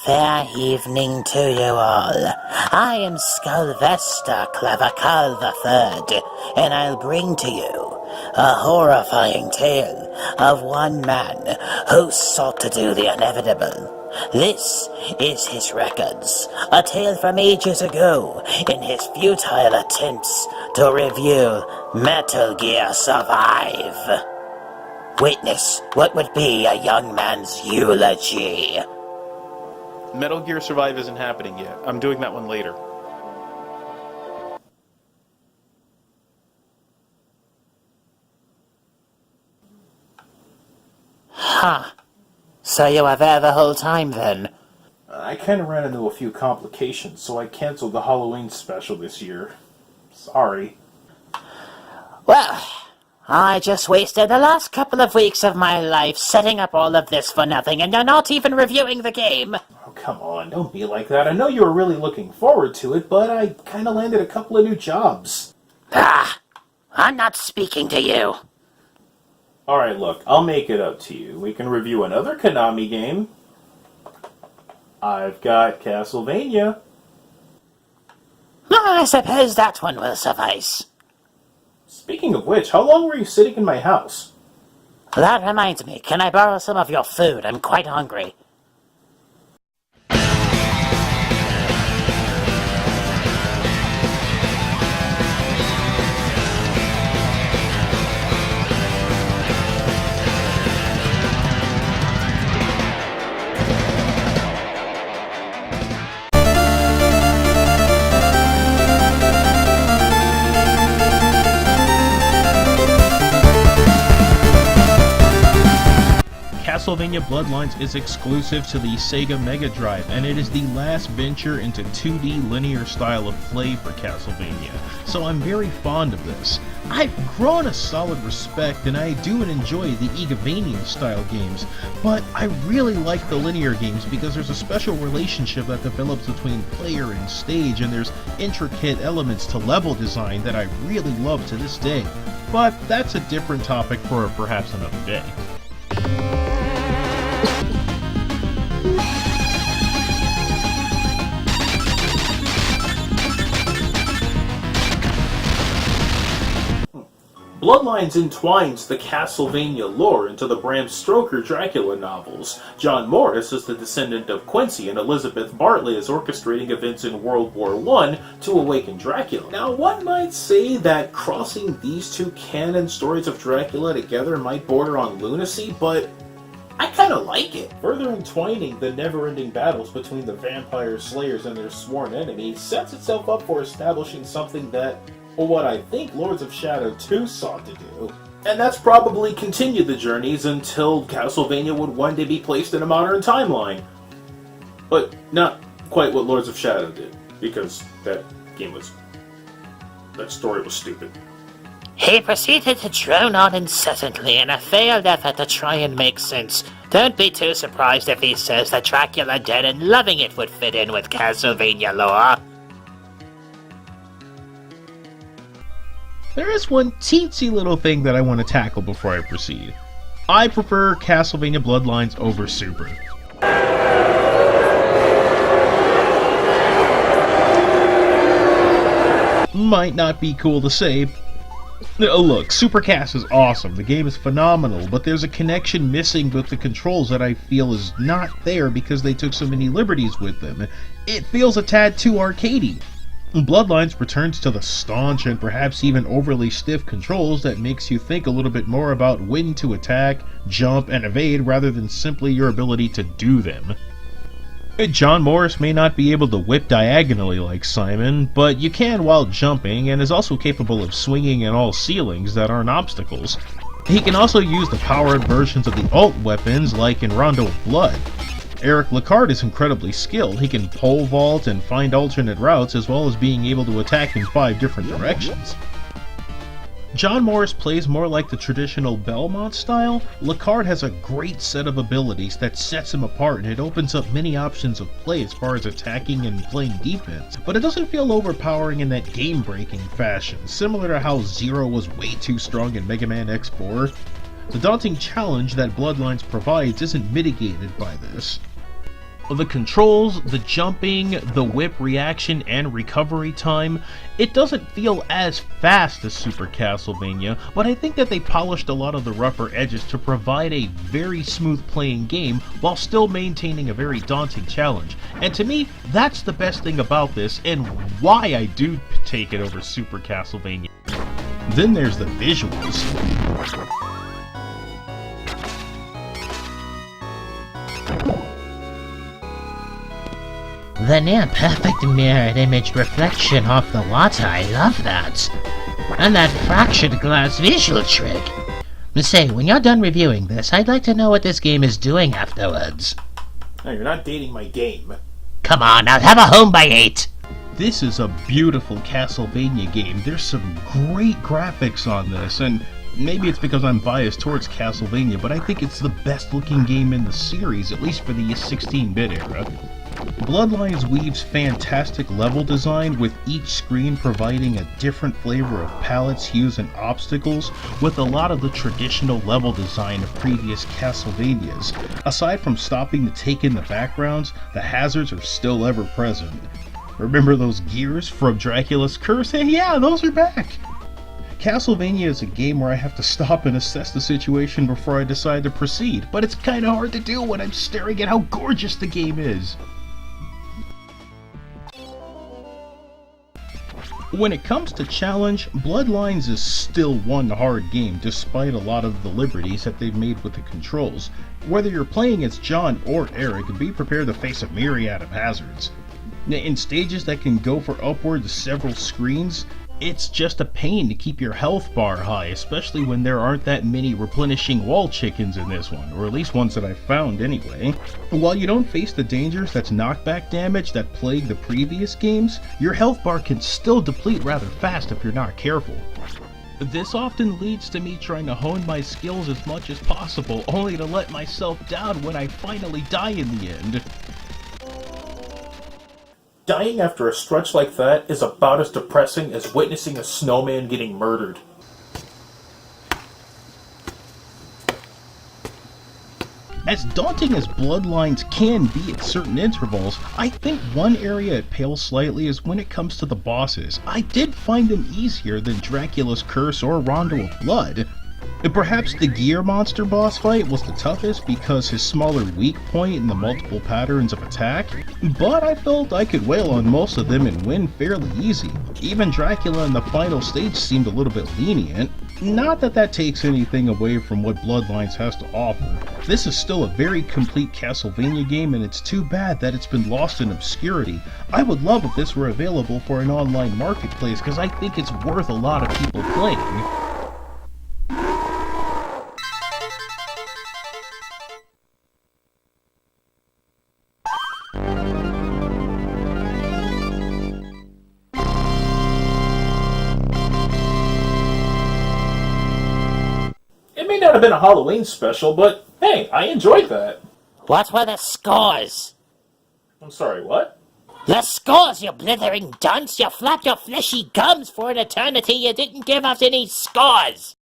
Fair evening to you all. I am Sylvester Clever Carl III, and I'll bring to you a horrifying tale of one man who sought to do the inevitable. This is his records, a tale from ages ago, in his futile attempts to review Metal Gear Survive. Witness what would be a young man's eulogy. Metal Gear Survive isn't happening yet. I'm doing that one later. Huh. So you were there the whole time then? I kinda ran into a few complications, so I canceled the Halloween special this year. Sorry. Well, I just wasted the last couple of weeks of my life setting up all of this for nothing, and you're not even reviewing the game. Oh, come on, don't be like that. I know you were really looking forward to it, but I kinda landed a couple of new jobs. Ah, I'm not speaking to you. Alright, look, I'll make it up to you. We can review another Konami game. I've got Castlevania. I suppose that one will suffice. Speaking of which, how long were you sitting in my house? That reminds me, can I borrow some of your food? I'm quite hungry. Castlevania Bloodlines is exclusive to the Sega Mega Drive, and it is the last venture into 2D linear style of play for Castlevania, so I'm very fond of this. I've grown a solid respect, and I do enjoy the Igavania style games, but I really like the linear games because there's a special relationship that develops between player and stage, and there's intricate elements to level design that I really love to this day. But that's a different topic for perhaps another day. Bloodlines entwines the Castlevania lore into the Bram Stoker Dracula novels. John Morris is the descendant of Quincy, and Elizabeth Bartlett is orchestrating events in World War I to awaken Dracula. Now, one might say that crossing these two canon stories of Dracula together might border on lunacy, but I kinda like it. Further entwining the never-ending battles between the vampire slayers and their sworn enemies sets itself up for establishing something that, or what I think Lords of Shadow 2 sought to do. And that's probably continue the journeys until Castlevania would one day be placed in a modern timeline. But not quite what Lords of Shadow did, because that story was stupid. He proceeded to drone on incessantly in a failed effort to try and make sense. Don't be too surprised if he says that Dracula Dead and Loving It would fit in with Castlevania lore. There is one teensy little thing that I want to tackle before I proceed. I prefer Castlevania Bloodlines over Super. Might not be cool to say. Look, Super Cas is awesome, the game is phenomenal, but there's a connection missing with the controls that I feel is not there because they took so many liberties with them. It feels a tad too arcadey. Bloodlines returns to the staunch and perhaps even overly stiff controls that makes you think a little bit more about when to attack, jump, and evade rather than simply your ability to do them. John Morris may not be able to whip diagonally like Simon, but you can while jumping, and is also capable of swinging in all ceilings that aren't obstacles. He can also use the powered versions of the alt weapons like in Rondo of Blood. Eric Lecard is incredibly skilled. He can pole vault and find alternate routes, as well as being able to attack in 5 different directions. John Morris plays more like the traditional Belmont style. Lecard has a great set of abilities that sets him apart, and it opens up many options of play as far as attacking and playing defense, but it doesn't feel overpowering in that game-breaking fashion, similar to how Zero was way too strong in Mega Man X4. The daunting challenge that Bloodlines provides isn't mitigated by this. The controls, the jumping, the whip reaction and recovery time, it doesn't feel as fast as Super Castlevania, but I think that they polished a lot of the rougher edges to provide a very smooth playing game while still maintaining a very daunting challenge. And to me, that's the best thing about this and why I do take it over Super Castlevania. Then there's the visuals. The near perfect mirrored image reflection off the water, I love that. And that fractured glass visual trick. Say, when you're done reviewing this, I'd like to know what this game is doing afterwards. No, you're not dating my game. Come on, I'll have a home by 8. This is a beautiful Castlevania game. There's some great graphics on this, and maybe it's because I'm biased towards Castlevania, but I think it's the best looking game in the series, at least for the 16-bit era. Bloodlines weaves fantastic level design, with each screen providing a different flavor of palettes, hues, and obstacles, with a lot of the traditional level design of previous Castlevanias. Aside from stopping to take in the backgrounds, the hazards are still ever present. Remember those gears from Dracula's Curse? Hey, yeah, those are back! Castlevania is a game where I have to stop and assess the situation before I decide to proceed, but it's kinda hard to do when I'm staring at how gorgeous the game is. When it comes to challenge, Bloodlines is still one hard game despite a lot of the liberties that they've made with the controls. Whether you're playing as John or Eric, be prepared to face a myriad of hazards. In stages that can go for upwards of several screens, it's just a pain to keep your health bar high, especially when there aren't that many replenishing wall chickens in this one, or at least ones that I've found anyway. While you don't face the dangers that's knockback damage that plagued the previous games, your health bar can still deplete rather fast if you're not careful. This often leads to me trying to hone my skills as much as possible, only to let myself down when I finally die in the end. Dying after a stretch like that is about as depressing as witnessing a snowman getting murdered. As daunting as Bloodlines can be at certain intervals, I think one area it pales slightly is when it comes to the bosses. I did find them easier than Dracula's Curse or Rondo of Blood. Perhaps the Gear Monster boss fight was the toughest because his smaller weak point and the multiple patterns of attack, but I felt I could wail on most of them and win fairly easy. Even Dracula in the final stage seemed a little bit lenient. Not that that takes anything away from what Bloodlines has to offer. This is still a very complete Castlevania game, and it's too bad that it's been lost in obscurity. I would love if this were available for an online marketplace, because I think it's worth a lot of people playing. It may not have been a Halloween special, but hey, I enjoyed that. What were the scores? I'm sorry, what? The scores, you blithering dunce! You flapped your fleshy gums for an eternity. You didn't give us any scores!